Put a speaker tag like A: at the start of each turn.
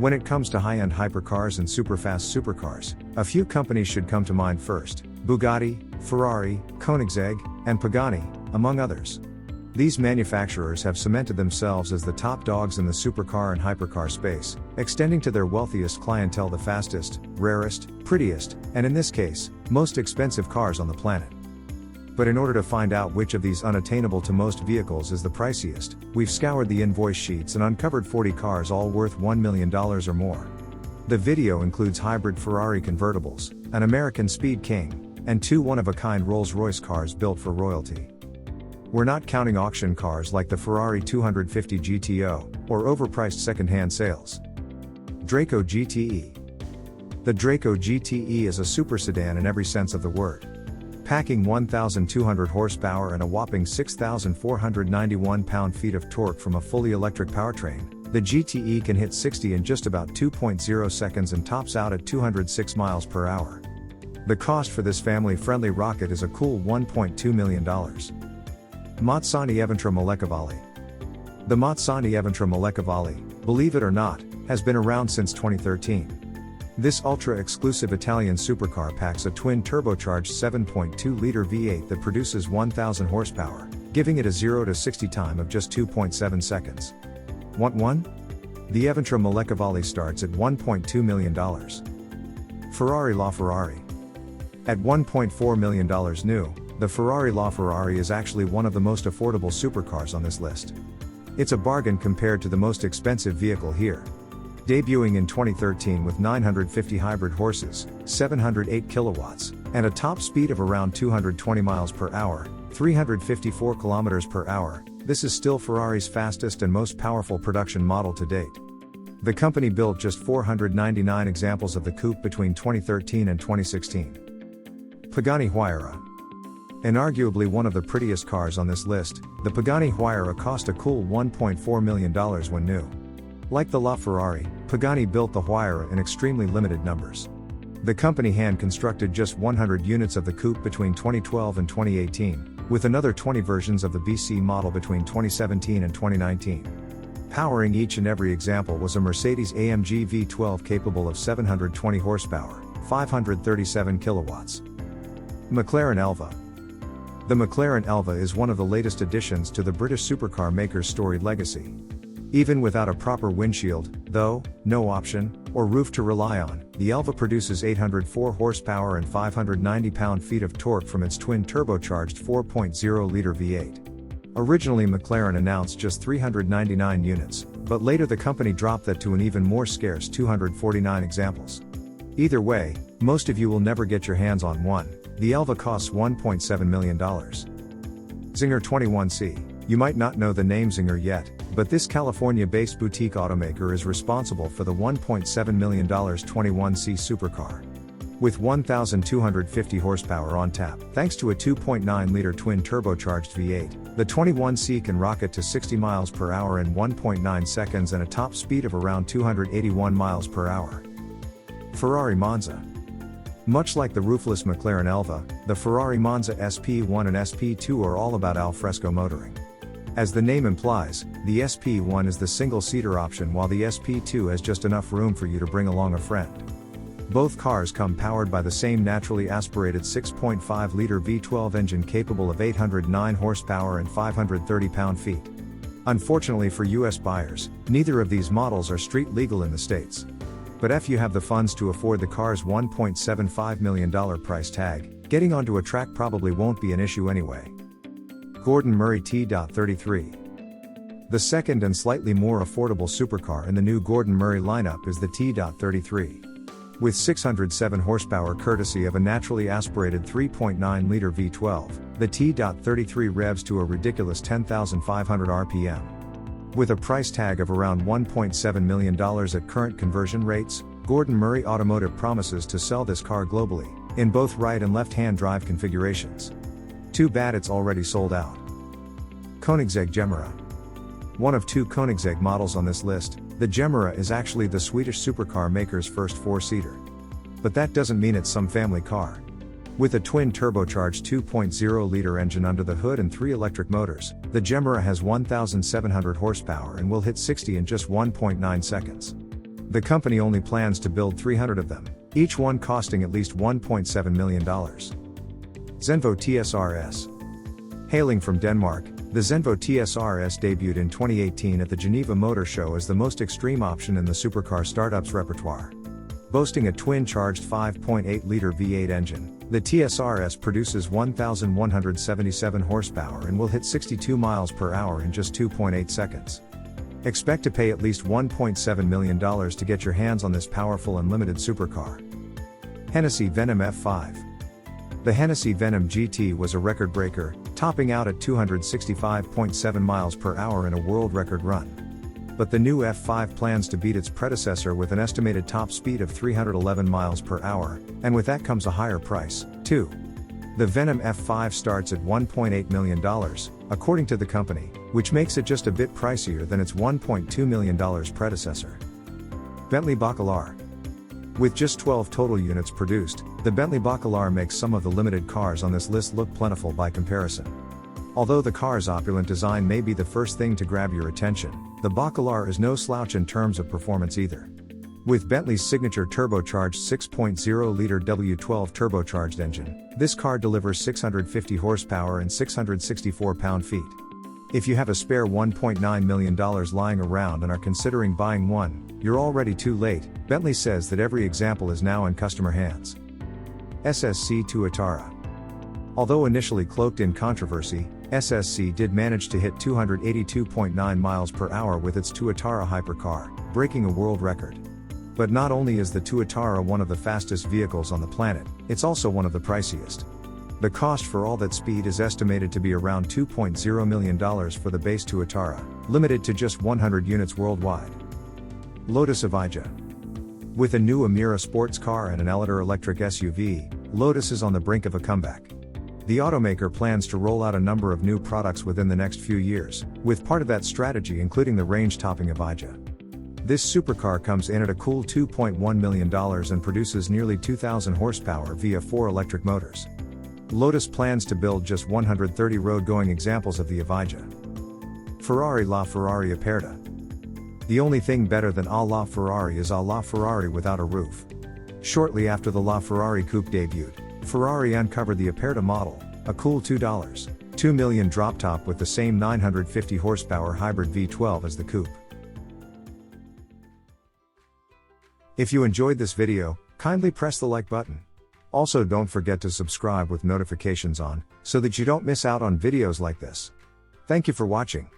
A: When it comes to high-end hypercars and super-fast supercars, a few companies should come to mind first: Bugatti, Ferrari, Koenigsegg, and Pagani, among others. These manufacturers have cemented themselves as the top dogs in the supercar and hypercar space, extending to their wealthiest clientele the fastest, rarest, prettiest, and in this case, most expensive cars on the planet. But in order to find out which of these unattainable to most vehicles is the priciest, we've scoured the invoice sheets and uncovered 40 cars all worth $1 million or more. The video includes hybrid Ferrari convertibles, an American Speed King, and two one-of-a-kind Rolls-Royce cars built for royalty. We're not counting auction cars like the Ferrari 250 GTO, or overpriced second-hand sales. Draco Gte. The Draco Gte is a super sedan in every sense of the word. Packing 1,200 horsepower and a whopping 6,491 pound-feet of torque from a fully electric powertrain, the GTE can hit 60 in just about 2.0 seconds and tops out at 206 miles per hour. The cost for this family-friendly rocket is a cool $1.2 million. Mozzani Eventra Moleccavalli. The Mozzani Eventra Moleccavalli, believe it or not, has been around since 2013. This ultra-exclusive Italian supercar packs a twin turbocharged 7.2-liter V8 that produces 1,000 horsepower, giving it a 0 to 60 time of just 2.7 seconds. Want one? The Eventra Moleccavalli starts at $1.2 million. Ferrari Laferrari. At $1.4 million new, the Ferrari Laferrari is actually one of the most affordable supercars on this list. It's a bargain compared to the most expensive vehicle here. Debuting in 2013 with 950 hybrid horses, 708 kilowatts, and a top speed of around 220 miles per hour, 354 kilometers per hour, this is still Ferrari's fastest and most powerful production model to date. The company built just 499 examples of the coupe between 2013 and 2016. Pagani Huayra. Inarguably one of the prettiest cars on this list, the Pagani Huayra cost a cool $1.4 million when new. Like the LaFerrari, Pagani built the Huayra in extremely limited numbers. The company hand-constructed just 100 units of the coupe between 2012 and 2018, with another 20 versions of the BC model between 2017 and 2019. Powering each and every example was a Mercedes-AMG V12 capable of 720 horsepower, 537 kilowatts. McLaren Elva. The McLaren Elva is one of the latest additions to the British supercar maker's storied legacy. Even without a proper windshield, though, no option, or roof to rely on, the Elva produces 804 horsepower and 590 pound-feet of torque from its twin turbocharged 4.0-liter V8. Originally McLaren announced just 399 units, but later the company dropped that to an even more scarce 249 examples. Either way, most of you will never get your hands on one. The Elva costs $1.7 million. Zinger 21C. You might not know the name Zinger yet, but this California-based boutique automaker is responsible for the $1.7 million 21C supercar. With 1,250 horsepower on tap, thanks to a 2.9-liter twin turbocharged V8, the 21C can rocket to 60 miles per hour in 1.9 seconds and a top speed of around 281 miles per hour. Ferrari Manza. Much like the roofless McLaren Elva, the Ferrari Manza SP1 and SP2 are all about al fresco motoring. As the name implies, the SP1 is the single-seater option while the SP2 has just enough room for you to bring along a friend. Both cars come powered by the same naturally aspirated 6.5-liter V12 engine capable of 809 horsepower and 530 pound-feet. Unfortunately for US buyers, neither of these models are street legal in the States. But if you have the funds to afford the car's $1.75 million price tag, getting onto a track probably won't be an issue anyway. Gordon Murray T.33. The second and slightly more affordable supercar in the new Gordon Murray lineup is the T.33. With 607 horsepower courtesy of a naturally aspirated 3.9-liter V12, the T.33 revs to a ridiculous 10,500 RPM. With a price tag of around $1.7 million at current conversion rates, Gordon Murray Automotive promises to sell this car globally, in both right and left-hand drive configurations. Too bad it's already sold out. Koenigsegg Gemera. One of two Koenigsegg models on this list, the Gemera is actually the Swedish supercar maker's first four-seater. But that doesn't mean it's some family car. With a twin turbocharged 2.0-liter engine under the hood and 3 electric motors, the Gemera has 1,700 horsepower and will hit 60 in just 1.9 seconds. The company only plans to build 300 of them, each one costing at least $1.7 million. Zenvo TSRS. Hailing from Denmark, the Zenvo TSRS debuted in 2018 at the Geneva Motor Show as the most extreme option in the supercar startup's repertoire. Boasting a twin-charged 5.8-liter V8 engine, the TSRS produces 1,177 horsepower and will hit 62 miles per hour in just 2.8 seconds. Expect to pay at least $1.7 million to get your hands on this powerful and limited supercar. Hennessy Venom F5. The Hennessy Venom GT was a record breaker, topping out at 265.7 miles per hour in a world record run. But the new F5 plans to beat its predecessor with an estimated top speed of 311 miles per hour, and with that comes a higher price, too. The Venom F5 starts at $1.8 million, according to the company, which makes it just a bit pricier than its $1.2 million predecessor. Bentley Bakalar. With just 12 total units produced, the Bentley Bakalar makes some of the limited cars on this list look plentiful by comparison. Although the car's opulent design may be the first thing to grab your attention, the Bakalar is no slouch in terms of performance either. With Bentley's signature turbocharged 6.0-liter W12 turbocharged engine, this car delivers 650 horsepower and 664 pound-feet. If you have a spare $1.9 million lying around and are considering buying one, you're already too late. Bentley says that every example is now in customer hands. Ssc Tuatara. Although initially cloaked in controversy, Ssc did manage to hit 282.9 miles per hour with its Tuatara hypercar, breaking a world record. But not only is the Tuatara one of the fastest vehicles on the planet, it's also one of the priciest. The cost for all that speed is estimated to be around $2.0 million for the base Tuatara, limited to just 100 units worldwide. Lotus of Ija. With a new Emira sports car and an Aperta electric SUV, Lotus is on the brink of a comeback. The automaker plans to roll out a number of new products within the next few years, with part of that strategy including the range-topping of Ija. This supercar comes in at a cool $2.1 million and produces nearly 2,000 horsepower via 4 electric motors. Lotus plans to build just 130 road-going examples of the Ija. Ferrari Laferrari Aperta. The only thing better than a LaFerrari is a LaFerrari without a roof. Shortly after the LaFerrari Coupe debuted, Ferrari uncovered the Aperta model, a cool $2.2 million drop-top with the same 950 horsepower hybrid V12 as the coupe. If you enjoyed this video, kindly press the like button. Also, don't forget to subscribe with notifications on, so that you don't miss out on videos like this. Thank you for watching.